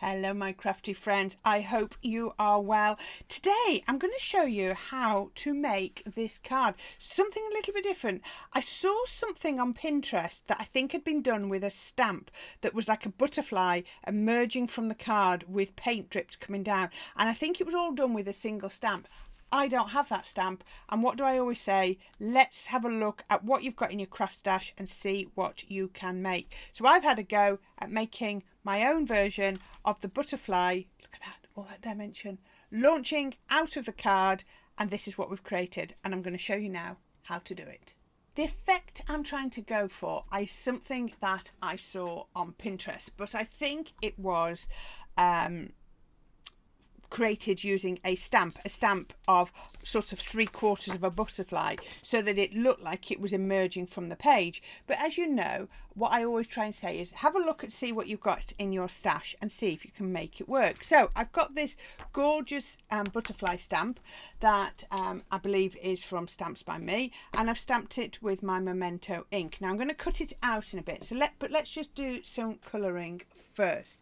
Hello my crafty friends, I hope you are well. Today I'm going to show you how to make this card, something a little bit different. I saw something on Pinterest that I think had been done with a stamp that was like a butterfly emerging from the card with paint drips coming down, and I think it was all done with a single stamp. I don't have that stamp, and what do I always say? Let's have a look at what you've got in your craft stash and see what you can make. So I've had a go at making my own version of the butterfly. Look at that, all that dimension launching out of the card, and this is what we've created, and I'm going to show you now how to do it. The effect I'm trying to go for is something that I saw on Pinterest, but I think it was created using a stamp of sort of 3/4 of a butterfly, so that it looked like it was emerging from the page. But as you know, what I always try and say is have a look and see what you've got in your stash and see if you can make it work. So I've got this gorgeous butterfly stamp that I believe is from Stamps by Me, and I've stamped it with my Memento ink. Now I'm going to cut it out in a bit, so let's just do some colouring first.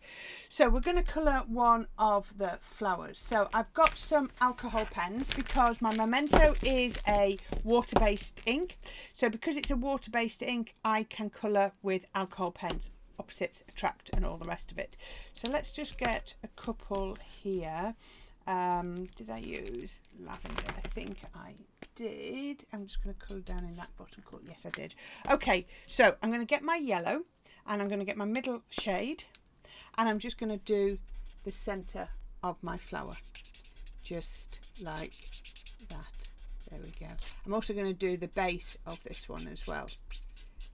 So we're going to colour one of the flowers. So I've got some alcohol pens because my Memento is a water-based ink. So because it's a water-based ink, I can colour with alcohol pens. Opposites attract and all the rest of it. So let's just get a couple here. Did I use lavender? I think I did. I'm just going to colour down in that bottom corner. Yes, I did. Okay, so I'm going to get my yellow and I'm going to get my middle shade, and I'm just going to do the centre of my flower, just like that. There we go. I'm also going to do the base of this one as well,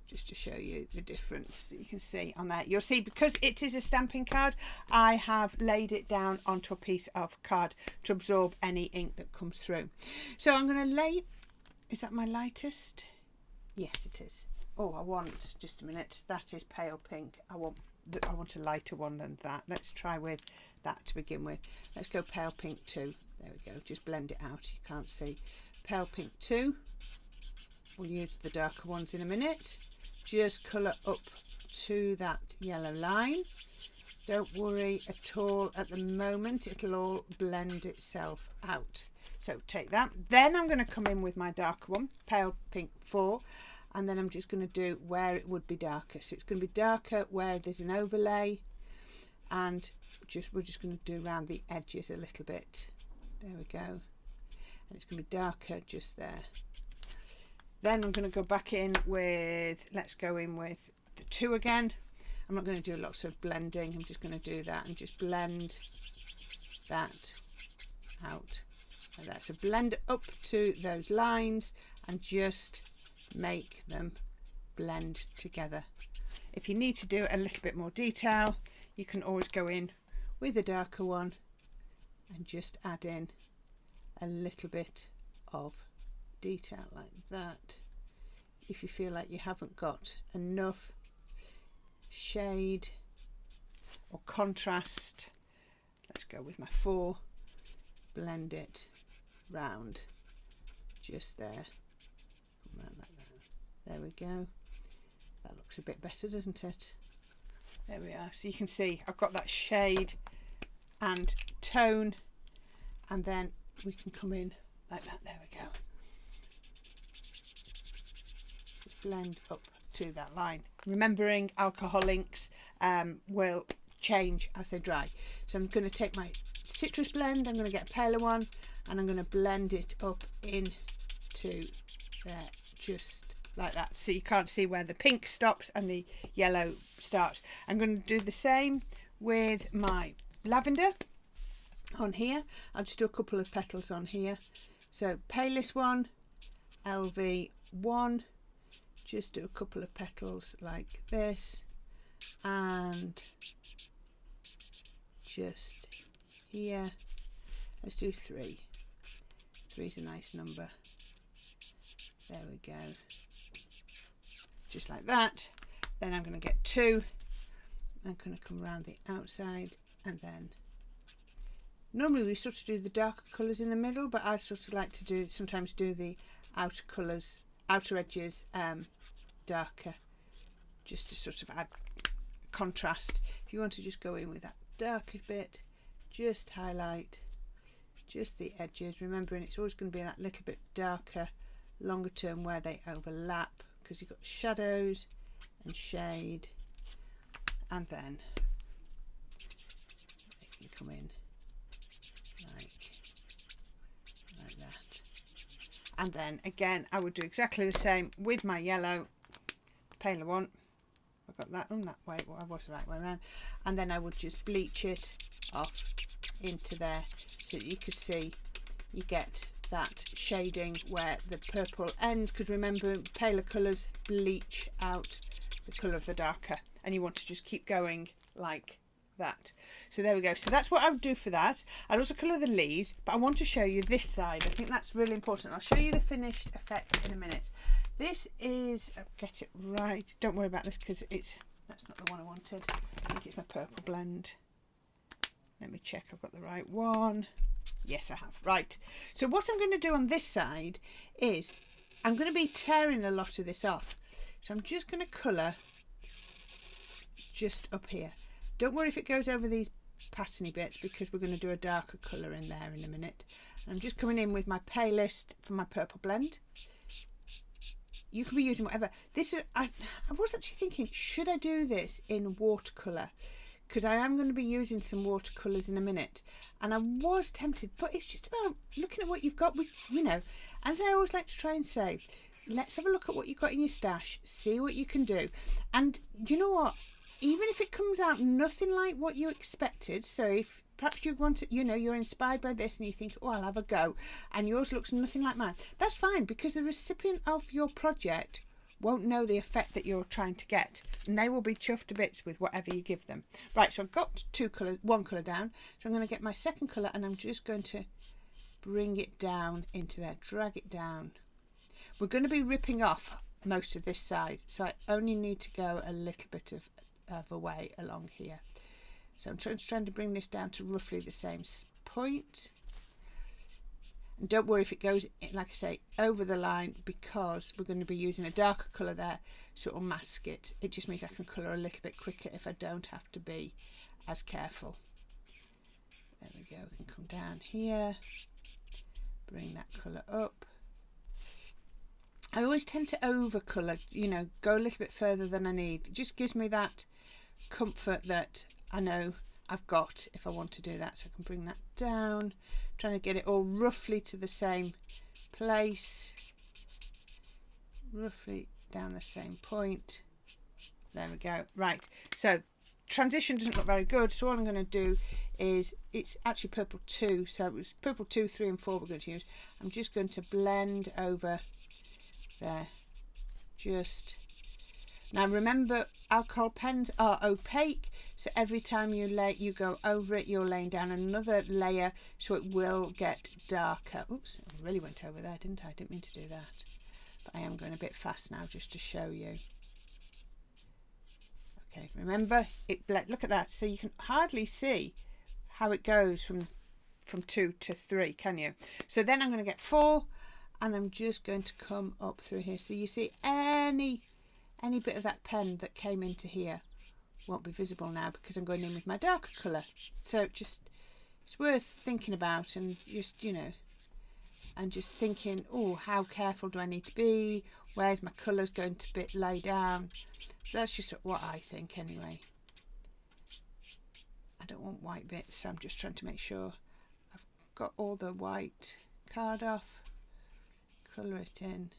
just to show you the difference that you can see on that. You'll see, because it is a stamping card, I have laid it down onto a piece of card to absorb any ink that comes through. So I'm going to lay, is that my lightest? Yes, it is. Oh, I want, just a minute, that is pale pink. I want a lighter one than that. Let's try with that to begin with. Let's go pale pink 2. There we go. Just blend it out. You can't see. Pale pink 2. We'll use the darker ones in a minute. Just colour up to that yellow line. Don't worry at all at the moment. It'll all blend itself out. So take that. Then I'm going to come in with my darker one, pale pink 4. And then I'm just going to do where it would be darker. So it's going to be darker where there's an overlay, and we're just going to do around the edges a little bit. There we go. And it's going to be darker just there. Then I'm going to go back in with, let's go in with the 2 again. I'm not going to do lots of blending. I'm just going to do that and just blend that out like that. So blend up to those lines and just make them blend together. If you need to do a little bit more detail, you can always go in with a darker one and just add in a little bit of detail like that. If you feel like you haven't got enough shade or contrast, let's go with my 4, blend it round just there, around like that. There we go. That looks a bit better, doesn't it? There we are. So you can see I've got that shade and tone, and then we can come in like that. There we go. Just blend up to that line. Remembering alcohol inks will change as they dry. So I'm going to take my citrus blend, I'm going to get a paler one, and I'm going to blend it up into there, just like that, so you can't see where the pink stops and the yellow starts. I'm going to do the same with my lavender on here. I'll just do a couple of petals on here. So palest one, LV1, just do a couple of petals like this, and just here, let's do 3. 3's a nice number. There we go. Just like that. Then I'm going to get 2. I'm going to come around the outside, and then normally we sort of do the darker colours in the middle, but I sort of like to sometimes do the outer colours, outer edges darker, just to sort of add contrast. If you want to just go in with that darker bit, just highlight just the edges, remembering it's always going to be that little bit darker longer term where they overlap, because you've got shadows and shade, and then they can come in like that. And then again I would do exactly the same with my yellow, paler one. I've got that on that way, well, I was the right way around, and then I would just bleach it off into there so that you could see you get that shading where the purple ends, because remember paler colours bleach out the colour of the darker, and you want to just keep going like that. So there we go. So that's what I would do for that. I'd also colour the leaves, but I want to show you this side. I think that's really important. I'll show you the finished effect in a minute. This is, I'll get it right, don't worry about this because that's not the one I wanted. I think it's my purple blend. Let me check I've got the right one. Yes, I have. Right. So what I'm going to do on this side is I'm going to be tearing a lot of this off. So I'm just going to colour just up here. Don't worry if it goes over these patterny bits, because we're going to do a darker colour in there in a minute. And I'm just coming in with my palest for my purple blend. You can be using whatever. This I was actually thinking, should I do this in watercolour? Because I am going to be using some watercolours in a minute, and I was tempted, but it's just about looking at what you've got. With, you know, as I always like to try and say, let's have a look at what you've got in your stash, see what you can do. And you know what, even if it comes out nothing like what you expected, so if perhaps you want to, you know, you're inspired by this and you think, oh, I'll have a go, and yours looks nothing like mine, that's fine, because the recipient of your project won't know the effect that you're trying to get, and they will be chuffed to bits with whatever you give them. Right, so I've got one colour down, so I'm going to get my second colour and I'm just going to bring it down into there, drag it down. We're going to be ripping off most of this side, so I only need to go a little bit of a way along here. So I'm trying to bring this down to roughly the same point. And don't worry if it goes, like I say, over the line, because we're going to be using a darker colour there, so it will mask it. It just means I can colour a little bit quicker if I don't have to be as careful. There we go, we can come down here, bring that colour up. I always tend to over colour, you know, go a little bit further than I need. It just gives me that comfort that I know I've got if I want to do that. So I can bring that down, trying to get it all roughly to the same place, roughly down the same point. There we go. Right, so transition doesn't look very good, so all I'm going to do is, it's actually purple 2, so it was purple 2, 3 and 4 we're going to use. I'm just going to blend over there, just now. Remember, alcohol pens are opaque, so every time you go over it, you're laying down another layer, so it will get darker. Oops, I really went over there, didn't I? I didn't mean to do that, but I am going a bit fast now just to show you. Okay, remember it look at that, so you can hardly see how it goes from 2 to 3, can you? So then I'm going to get 4, and I'm just going to come up through here, so you see any bit of that pen that came into here won't be visible now, because I'm going in with my darker colour. So just, it's worth thinking about, and just, you know, and just thinking, oh, how careful do I need to be? Where's my colours going to lay down? So that's just what I think anyway. I don't want white bits, so I'm just trying to make sure I've got all the white card off, colour it in.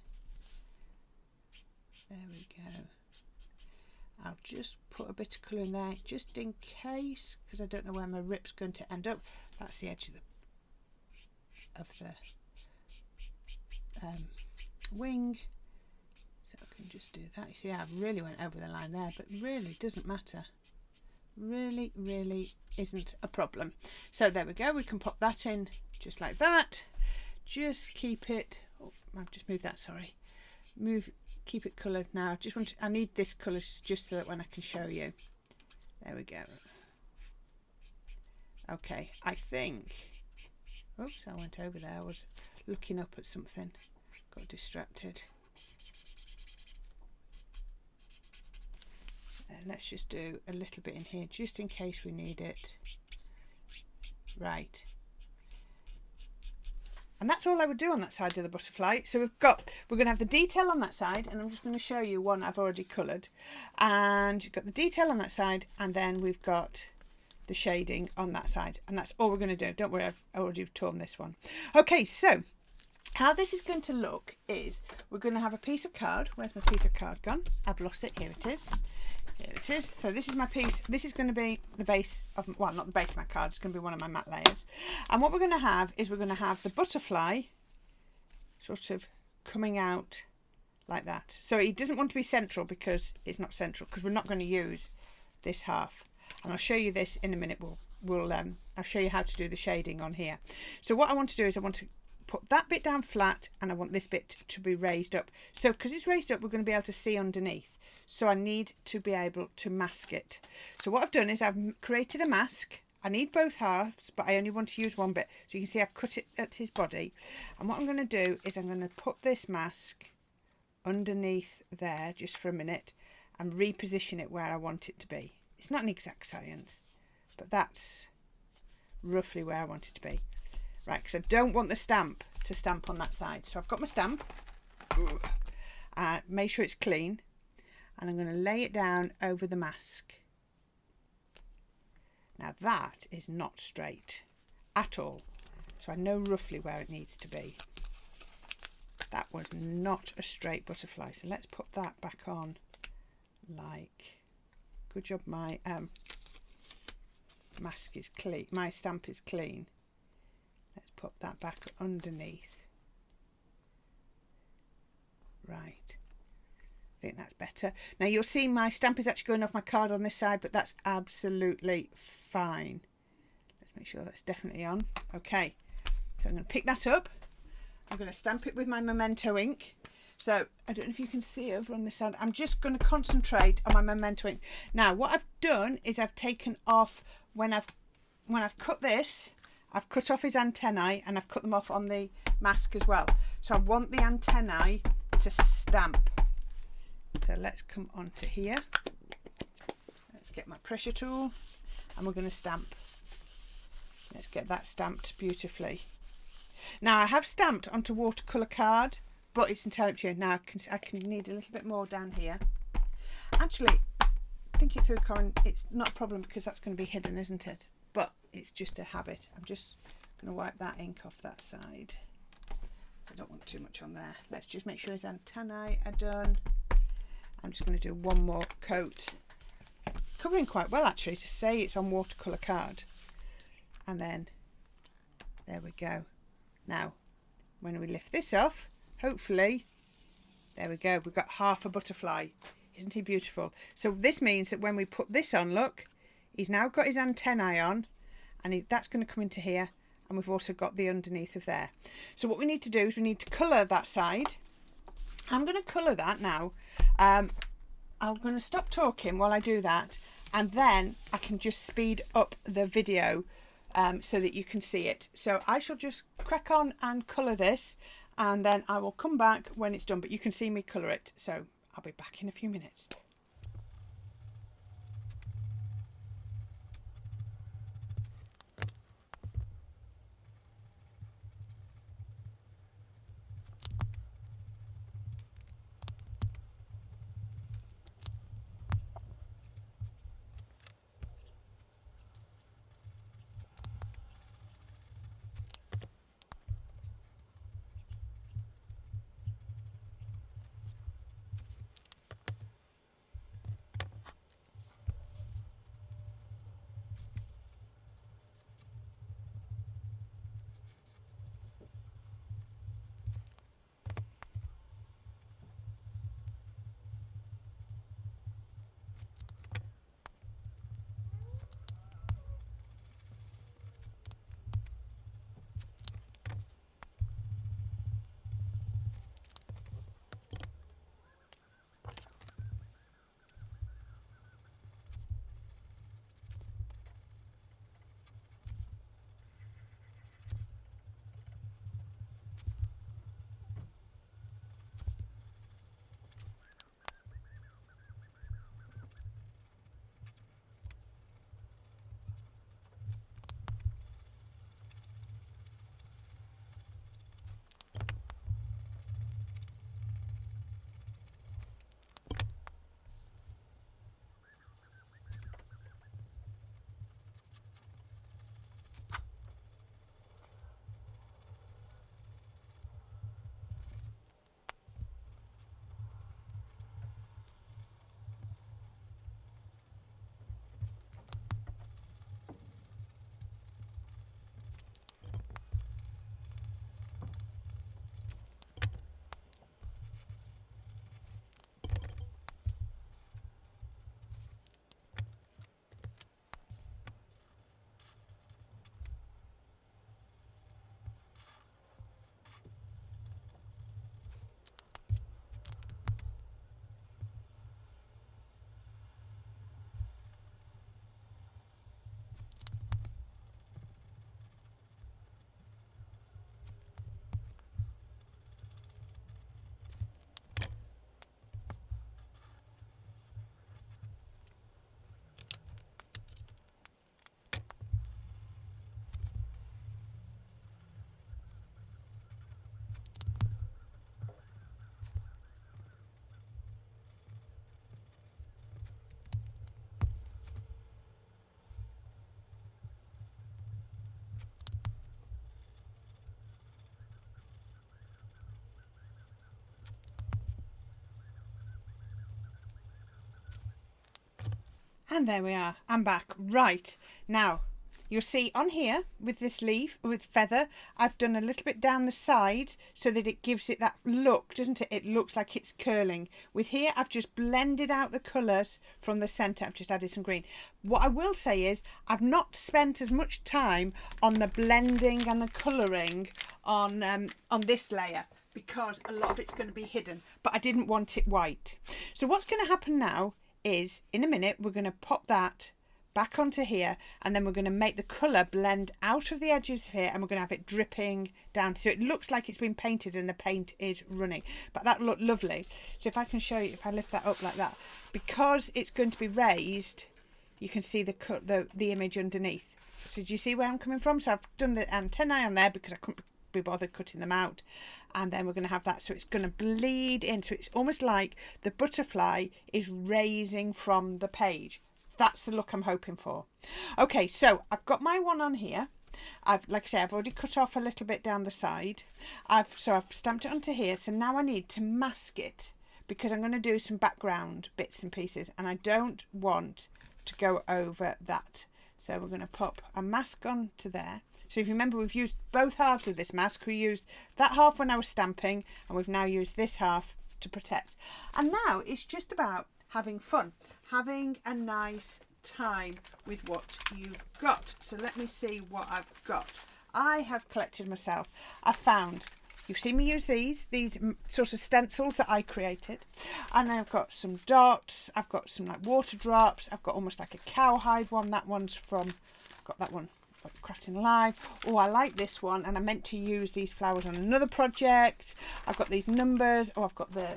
There we go. I'll just put a bit of colour in there just in case, because I don't know where my rip's going to end up. That's the edge of the wing, so I can just do that. You see, I really went over the line there, but really doesn't matter. Really isn't a problem. So there we go, we can pop that in just like that. Just keep it, oh, I've just moved that, sorry. Keep it coloured now. I need this colour just so that when I can show you. There we go. Okay, I think, oops, I went over there. I was looking up at something, got distracted. And let's just do a little bit in here just in case we need it. Right. And that's all I would do on that side of the butterfly. So we're going to have the detail on that side, and I'm just going to show you one I've already coloured. And you've got the detail on that side, and then we've got the shading on that side. And that's all we're going to do. Don't worry, I've already torn this one. Okay, so how this is going to look is we're going to have a piece of card. Where's my piece of card gone? I've lost it. Here it is. Here it is. So this is my piece. This is going to be the base of, well, not the base of my card. It's going to be one of my matte layers. And what we're going to have is we're going to have the butterfly sort of coming out like that. So it doesn't want to be central because it's not central, because we're not going to use this half. And I'll show you this in a minute. I'll show you how to do the shading on here. So what I want to do is I want to put that bit down flat, and I want this bit to be raised up. So because it's raised up, we're going to be able to see underneath. So I need to be able to mask it. So what I've done is I've created a mask. I need both halves, but I only want to use one bit. So you can see I've cut it at his body. And what I'm going to do is I'm going to put this mask underneath there just for a minute and reposition it where I want it to be. It's not an exact science, but that's roughly where I want it to be. Right, because I don't want the stamp to stamp on that side. So I've got my stamp. Make sure it's clean. And I'm going to lay it down over the mask. Now that is not straight at all. So I know roughly where it needs to be. That was not a straight butterfly. So let's put that back on like, good job, my mask is clean. My stamp is clean. Let's put that back underneath. Right. I think that's better. Now you'll see my stamp is actually going off my card on this side, but that's absolutely fine. Let's make sure that's definitely on. Okay, so I'm going to pick that up. I'm going to stamp it with my Memento ink. So I don't know if you can see over on this side. I'm just going to concentrate on my Memento ink. Now what I've done is I've taken off, when I've cut this, I've cut off his antennae, and I've cut them off on the mask as well. So I want the antennae to stamp. So let's come on to here. Let's get my pressure tool, and we're going to stamp. Let's get that stamped beautifully. Now I have stamped onto watercolour card, but it's entirely up to you. Now I can need a little bit more down here. Actually, think it through, Corrine. It's not a problem because that's going to be hidden, isn't it? But it's just a habit. I'm just going to wipe that ink off that side. I don't want too much on there. Let's just make sure his antennae are done. I'm just going to do one more coat, covering quite well actually to say it's on watercolour card. And then there we go. Now when we lift this off, hopefully, there we go, we've got half a butterfly. Isn't he beautiful? So this means that when we put this on, look, he's now got his antennae on, and that's going to come into here, and we've also got the underneath of there. So what we need to do is we need to colour that side. I'm going to colour that now. I'm going to stop talking while I do that, and then I can just speed up the video so that you can see it. So I shall just crack on and colour this, and then I will come back when it's done, but you can see me colour it. So I'll be back in a few minutes. And there we are. I'm back. Right. Now, you'll see on here with this leaf, with feather, I've done a little bit down the sides so that it gives it that look, doesn't it? It looks like it's curling. With here, I've just blended out the colours from the centre. I've just added some green. What I will say is I've not spent as much time on the blending and the colouring on this layer, because a lot of it's going to be hidden, but I didn't want it white. So what's going to happen now is, in a minute, we're going to pop that back onto here, and then we're going to make the colour blend out of the edges here, and we're going to have it dripping down so it looks like it's been painted and the paint is running. But that looked lovely. So if I can show you, if I lift that up like that, because it's going to be raised, you can see the image underneath. So do you see where I'm coming from? So I've done the antennae on there because I couldn't be bothered cutting them out, and then we're going to have that, so it's going to bleed in, so it's almost like the butterfly is raising from the page. That's the look I'm hoping for. Okay, so I've got my one on here. Like I say, I've already cut off a little bit down the side. I've stamped it onto here. So now I need to mask it, because I'm going to do some background bits and pieces, and I don't want to go over that. So we're going to pop a mask onto there. So if you remember, we've used both halves of this mask. We used that half when I was stamping, and we've now used this half to protect. And now it's just about having fun, having a nice time with what you've got. So let me see what I've got. I have collected myself. I found, you've seen me use these sort of stencils that I created, and I've got some dots, I've got some like water drops, I've got almost like a cowhide one. That one's from, got that one Crafting Live. Oh, I like this one, and I meant to use these flowers on another project. I've got these numbers. Oh, I've got the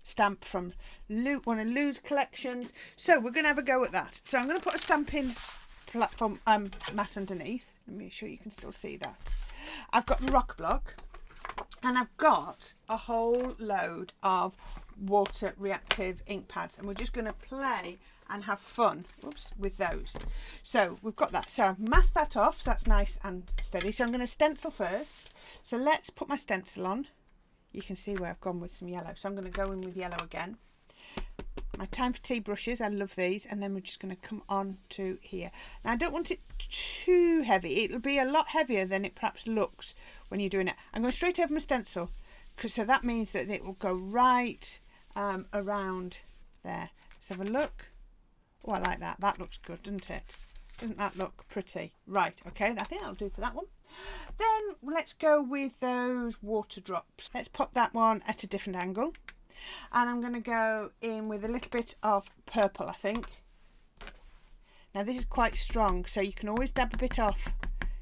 stamp from one of Lou's collections. So we're going to have a go at that. So I'm going to put a stamping platform mat underneath. Let me show you can still see that. I've got the rock block, and I've got a whole load of water reactive ink pads, and we're just going to play and have fun, whoops, with those. So we've got that. So I've masked that off, so that's nice and steady. So I'm going to stencil first. So let's put my stencil on. You can see where I've gone with some yellow. So I'm going to go in with yellow again. My Time for Tea brushes, I love these. And then we're just going to come on to here. Now I don't want it too heavy. It'll be a lot heavier than it perhaps looks when you're doing it. I'm going straight over my stencil, so that means that it will go right around there. Let's have a look. Oh, I like that. That looks good, doesn't it? Doesn't that look pretty? Right, okay, I think that'll do for that one. Then let's go with those water drops. Let's pop that one at a different angle. And I'm going to go in with a little bit of purple, I think. Now this is quite strong, so you can always dab a bit off.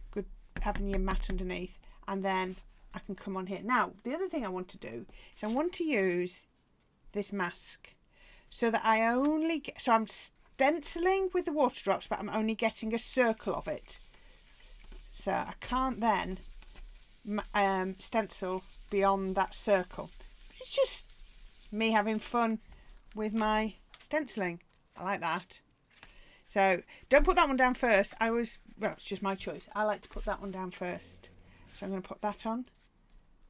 Good having your mat underneath. And then I can come on here. Now, the other thing I want to do is I want to use this mask so that I only get, so I'm stenciling with the water drops, but I'm only getting a circle of it. So I can't then stencil beyond that circle. It's just me having fun with my stenciling. I like that. So don't put that one down first. Well, it's just my choice. I like to put that one down first. So I'm going to put that on,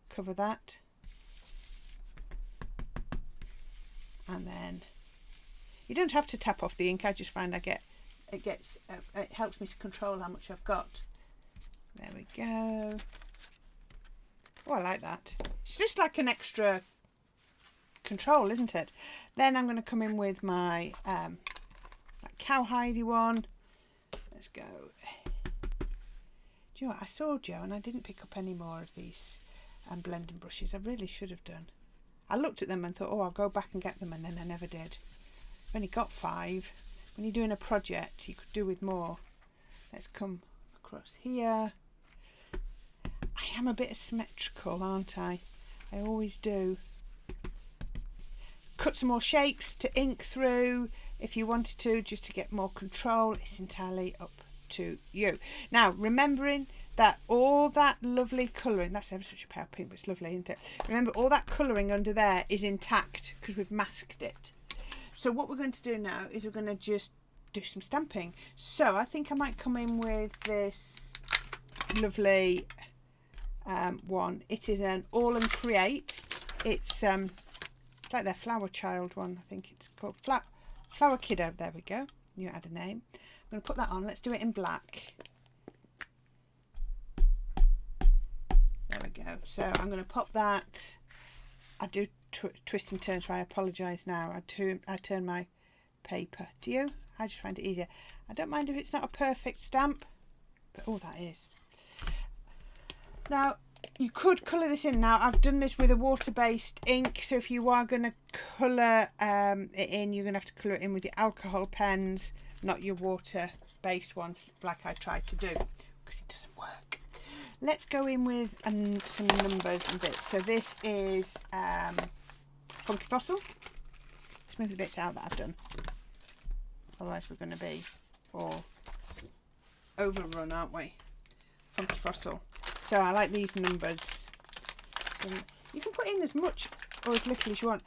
cover that, and then you don't have to tap off the ink. I just find it helps me to control how much I've got. There we go. Oh, I like that. It's just like an extra control, isn't it? Then I'm going to come in with my that cowhidey one. Let's go. Do you know what? I saw Joe and I didn't pick up any more of these blending brushes. I really should have done. I looked at them and thought, oh, I'll go back and get them, and then I never did. I've only got 5. When you're doing a project, you could do with more. Let's come across here. I am a bit symmetrical, aren't I? I always do. Cut some more shapes to ink through if you wanted to, just to get more control. It's entirely up to you. Now, remembering that all that lovely colouring, that's ever such a pale pink, but it's lovely, isn't it? Remember, all that colouring under there is intact because we've masked it. So what we're going to do now is we're going to just do some stamping. So I think I might come in with this lovely one. It is an All and Create. It's like their Flower Child one. I think it's called Flower Kiddo, there we go. You add a name. I'm going to put that on. Let's do it in black. There we go. So I'm going to pop that. I do twist and turn, so I apologise now. I turn my paper. Do you? I just find it easier. I don't mind if it's not a perfect stamp, but oh, that is. Now, you could colour this in. Now, I've done this with a water-based ink, so if you are going to colour it in, you're going to have to colour it in with your alcohol pens, not your water-based ones like I tried to do, because it doesn't work. Let's go in with some numbers and bits. So this is Funky Fossil. Let's move the bits out that I've done. Otherwise we're going to be all overrun, aren't we? Funky Fossil. So I like these numbers. You can put in as much or as little as you want.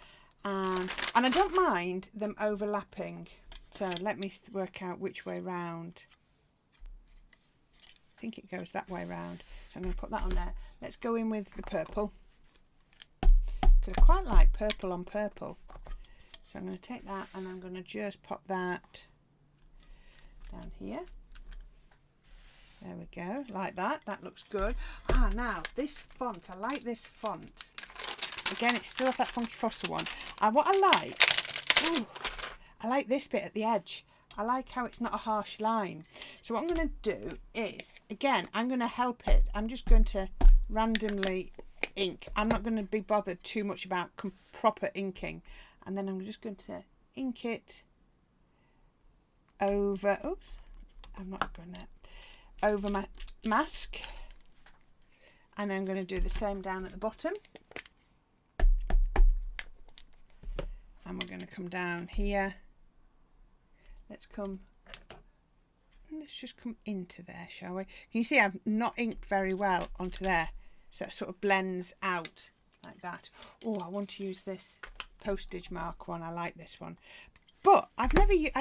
And I don't mind them overlapping. So let me work out which way round. I think it goes that way round. So I'm going to put that on there. Let's go in with the purple. Because I quite like purple on purple. So I'm going to take that and I'm going to just pop that down here. There we go, like that. That looks good. Ah, now this font, I like this font. Again, it's still that Funky Fossil one. And what I like this bit at the edge. I like how it's not a harsh line. So what I'm going to do is, again, I'm going to help it. I'm just going to randomly ink. I'm not going to be bothered too much about proper inking. And then I'm just going to ink it over, oops, I'm not going there, over my mask. And I'm going to do the same down at the bottom. And we're going to come down here. Let's just come into there, shall we? Can you see I've not inked very well onto there? So it sort of blends out like that. Oh, I want to use this postage mark one. I like this one. But I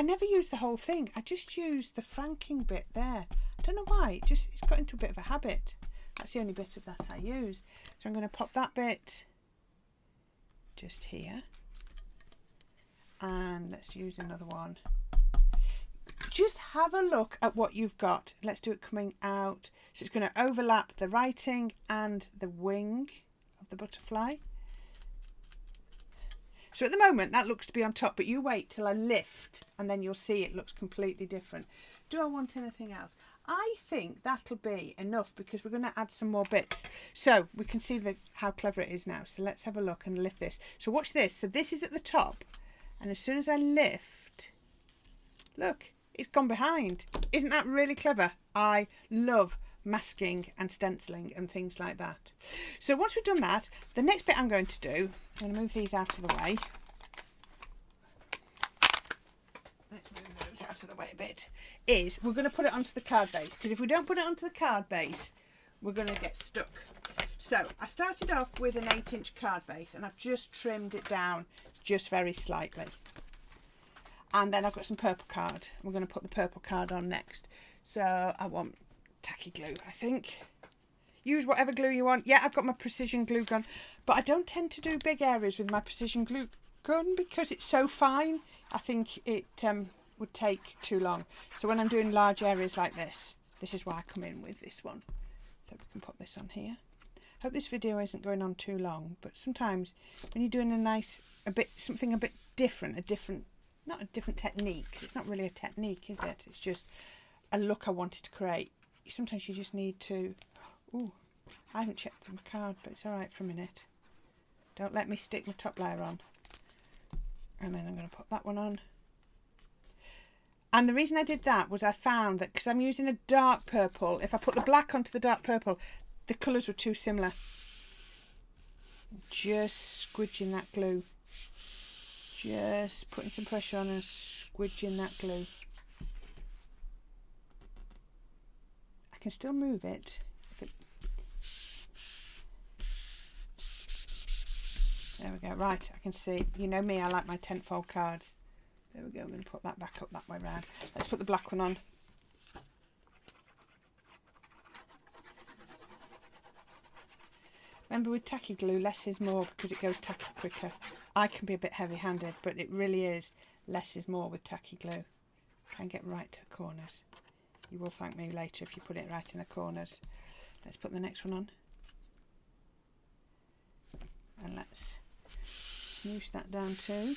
never use the whole thing. I just use the franking bit there. I don't know why. It's got into a bit of a habit. That's the only bit of that I use. So I'm going to pop that bit just here. And let's use another one. Just have a look at what you've got. Let's do it coming out. So it's going to overlap the writing and the wing of the butterfly. So at the moment that looks to be on top, but you wait till I lift and then you'll see it looks completely different. Do I want anything else? I think that'll be enough because we're going to add some more bits. So we can see how clever it is now. So let's have a look and lift this. So watch this. So this is at the top. And as soon as I lift, look, it's gone behind. Isn't that really clever? I love masking and stenciling and things like that. So once we've done that, the next bit I'm going to do, I'm going to move these out of the way. Let's move those out of the way a bit. Is we're going to put it onto the card base, because if we don't put it onto the card base, we're going to get stuck. So I started off with an 8-inch card base and I've just trimmed it down just very slightly. And then I've got some purple card. We're going to put the purple card on next. So I want tacky glue, I think. Use whatever glue you want. Yeah, I've got my precision glue gun, but I don't tend to do big areas with my precision glue gun because it's so fine. I think it would take too long. So when I'm doing large areas like this is why I come in with this one. So we can put this on here. Hope this video isn't going on too long, but sometimes when you're doing something a bit different, not a different technique, because it's not really a technique, is it? It's just a look I wanted to create. Sometimes you just need to, ooh, I haven't checked my card, but it's all right for a minute. Don't let me stick my top layer on. And then I'm going to put that one on. And the reason I did that was I found that because I'm using a dark purple, if I put the black onto the dark purple, the colours were too similar. Just squidging that glue. Just putting some pressure on and squidging that glue. I can still move it. There we go. Right, I can see. You know me, I like my 10-fold cards. There we go. I'm going to put that back up that way round. Let's put the black one on. Remember, with tacky glue, less is more because it goes tacky quicker. I can be a bit heavy-handed, but it really is less is more with tacky glue. Try and get right to the corners. You will thank me later if you put it right in the corners. Let's put the next one on. And let's smoosh that down too.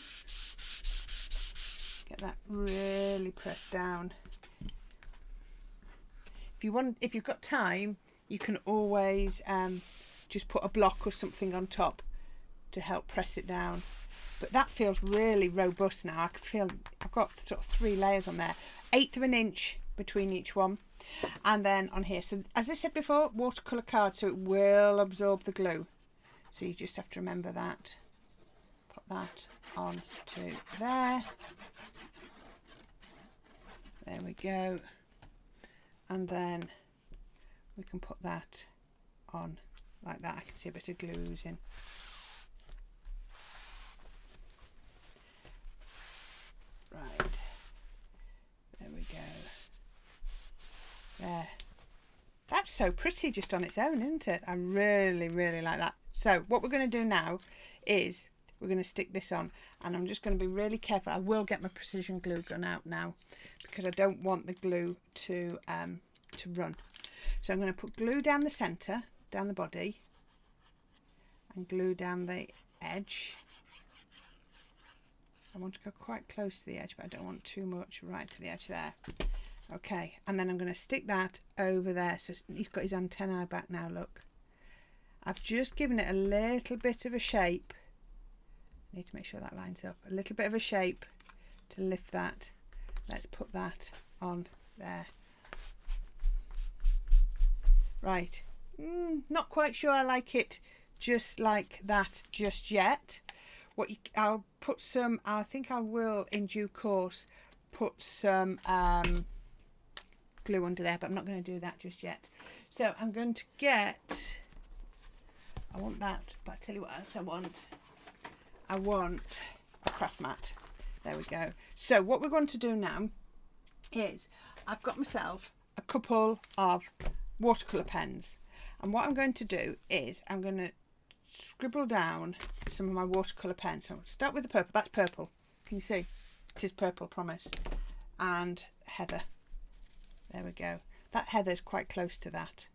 Get that really pressed down. If you've got time, you can always just put a block or something on top to help press it down. But that feels really robust now. I can feel I've got sort of 3 layers on there, 1/8 of an inch between each one, and then on here. So as I said before, watercolour card, so it will absorb the glue. So you just have to remember that. Put that on to there. There we go. And then we can put that on like that. I can see a bit of glue oozing. Right. There we go. There. That's so pretty just on its own, isn't it? I really, really like that. So what we're going to do now is we're going to stick this on, and I'm just going to be really careful. I will get my precision glue gun out now because I don't want the glue to run. So I'm going to put glue down the centre, down the body, and glue down the edge. I want to go quite close to the edge, but I don't want too much right to the edge there. Okay, and then I'm going to stick that over there. So he's got his antennae back now, look. I've just given it a little bit of a shape. I need to make sure that lines up. A little bit of a shape to lift that. Let's put that on there. Right, not quite sure I like it just like that just yet. I'll put some, I think I will in due course put some glue under there, but I'm not going to do that just yet. So I'm going to get, I want that, but I'll tell you what else I want. I want a craft mat. There we go. So what we're going to do now is I've got myself a couple of watercolour pens, and what I'm going to do is I'm going to scribble down some of my watercolour pens. So I'll start with the purple. That's purple. Can you see? It is purple, promise. And heather. There we go. That heather's quite close to that.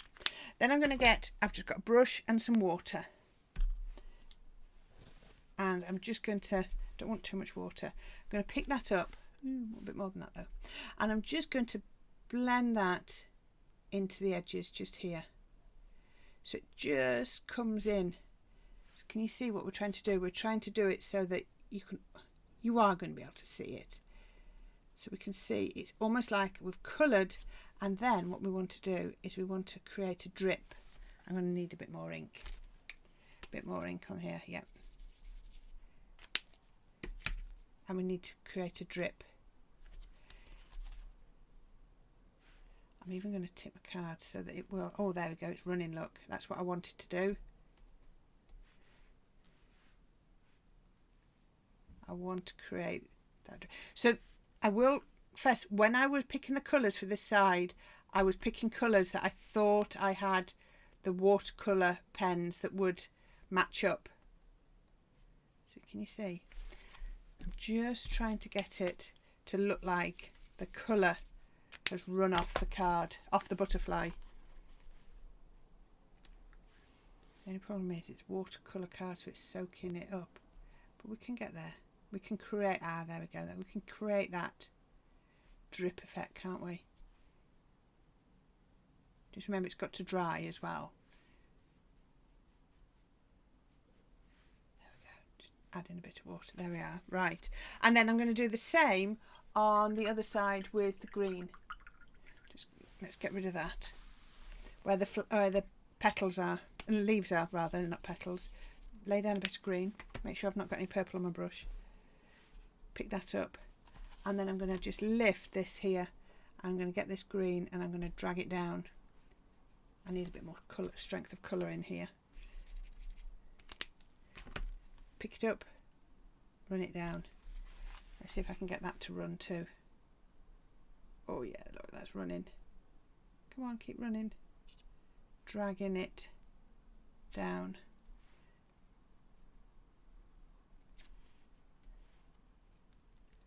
Then I'm going to get, I've just got a brush and some water. And I'm just going to, don't want too much water. I'm going to pick that up. A bit more than that though. And I'm just going to blend that into the edges just here. So it just comes in. So can you see what we're trying to do? We're trying to do it so that you are going to be able to see it. So we can see it's almost like we've coloured, and then what we want to do is we want to create a drip. I'm going to need a bit more ink. A bit more ink on here, yep. And we need to create a drip. I'm even going to tip my card so that it will, oh there we go, it's running, look. That's what I wanted to do. I want to create that. So I will first, when I was picking the colours for this side, I was picking colours that I thought I had the watercolour pens that would match up. So can you see? I'm just trying to get it to look like the colour has run off the card, off the butterfly. The only problem is it's watercolour card, so it's soaking it up. But we can get there. We can create, there we go. We can create that drip effect, can't we? Just remember it's got to dry as well. There we go. Just add in a bit of water. There we are. Right. And then I'm going to do the same on the other side with the green. Just let's get rid of that. Where the petals are, leaves are rather, not petals. Lay down a bit of green. Make sure I've not got any purple on my brush. Pick that up, and then I'm going to just lift this here. I'm going to get this green and I'm going to drag it down. I need a bit more colour, strength of colour in here. Pick it up, run it down. Let's see if I can get that to run too. Oh yeah, look, that's running. Come on, keep running. Dragging it down.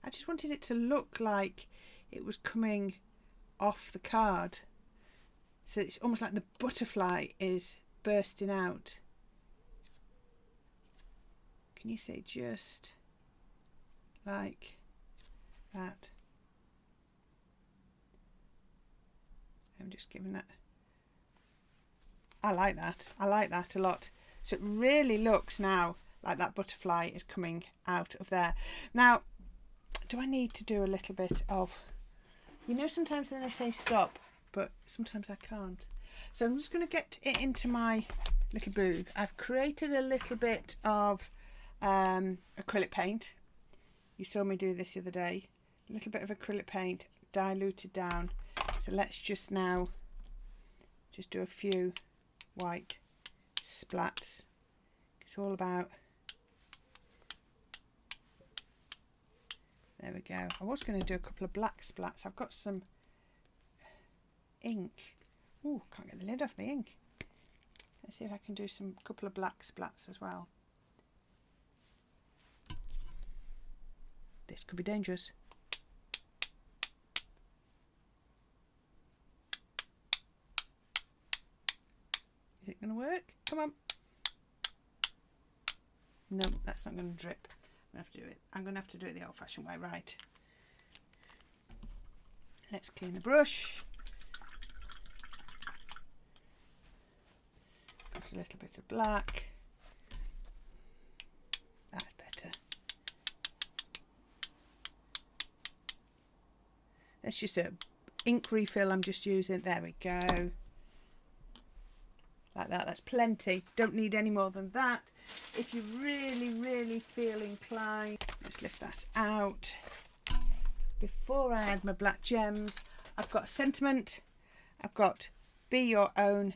I just wanted it to look like it was coming off the card. So it's almost like the butterfly is bursting out. Can you see? Just like that. I'm just giving that. I like that. I like that a lot. So it really looks now like that butterfly is coming out of there. Now, do I need to do a little bit of, you know, sometimes then I say stop, but sometimes I can't. So I'm just going to get it into my little booth. I've created a little bit of acrylic paint. You saw me do this the other day. A little bit of acrylic paint diluted down. So let's just now just do a few white splats. It's all about, there we go. I was going to do a couple of black splats. I've got some ink. Oh, can't get the lid off the ink. Let's see if I can do some couple of black splats as well. This could be dangerous. Is it going to work? Come on. No, that's not going to drip. I'm going to have to do it. I'm going to have to do it the old-fashioned way. Right. Let's clean the brush. Got a little bit of black. That's better. That's just a ink refill I'm just using. There we go. Like that. That's plenty. Don't need any more than that. If you really feel inclined, let's lift that out. Before I add my black gems, I've got a sentiment. I've got be your own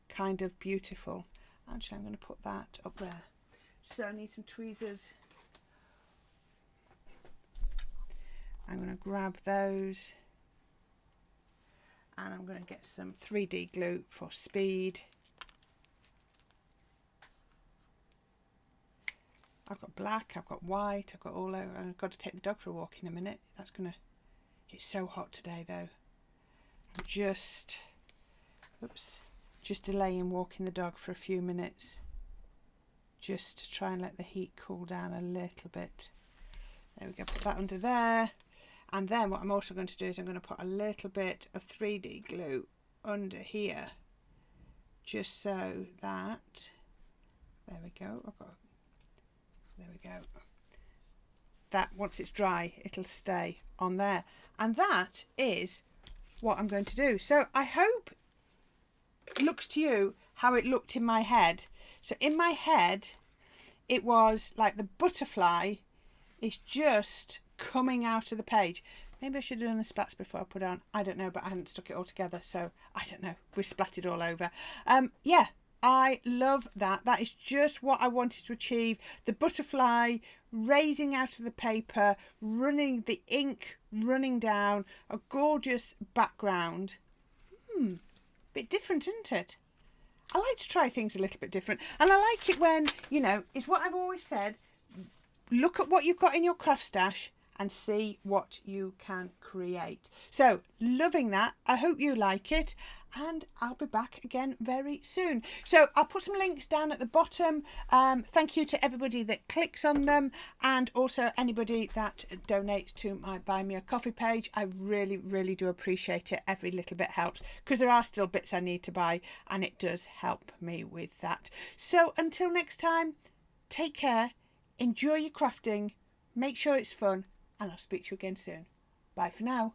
kind of beautiful. Actually, I'm going to put that up there. So I need some tweezers. I'm going to grab those. And I'm going to get some 3D glue for speed. I've got black, I've got white, I've got all over, and I've got to take the dog for a walk in a minute. That's gonna, it's so hot today though. I'm just delaying walking the dog for a few minutes. Just to try and let the heat cool down a little bit. There we go, put that under there. And then what I'm also going to do is I'm going to put a little bit of 3D glue under here. Just so that, there we go, there we go. That once it's dry, it'll stay on there. And that is what I'm going to do. So I hope it looks to you how it looked in my head. So in my head, it was like the butterfly is just coming out of the page. Maybe I should have done the splats before I put it on. I don't know, but I hadn't stuck it all together. So I don't know. We splatted all over. Yeah. I love that. That is just what I wanted to achieve. The butterfly raising out of the paper, running the ink, running down, a gorgeous background. Bit different, isn't it? I like to try things a little bit different. And I like it when, you know, it's what I've always said. Look at what you've got in your craft stash and see what you can create. So, loving that. I hope you like it. And I'll be back again very soon. So I'll put some links down at the bottom. Thank you to everybody that clicks on them, and also anybody that donates to my Buy Me a Coffee page. I really do appreciate it. Every little bit helps, because there are still bits I need to buy, and it does help me with that. So until next time, take care, enjoy your crafting, make sure it's fun, and I'll speak to you again soon. Bye for now.